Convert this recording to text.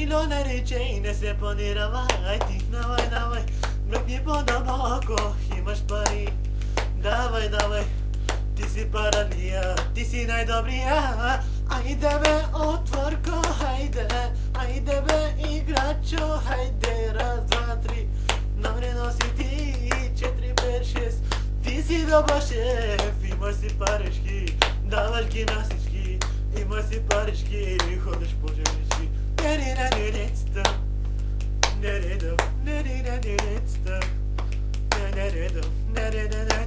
Milione rečej se poniravaj, ti давай, брат не по-дълбоко, имаш пари, давай, ти си паралия, ти си най-добрия, айде бе, отвърко, айде бе, играчо, хайде, раз, два, три, номер носи ти, 4, 5, 6, ти си добър шеф, имаш си парички, даваш ги на всички, имаш си парички, ходиш по женички. Nerede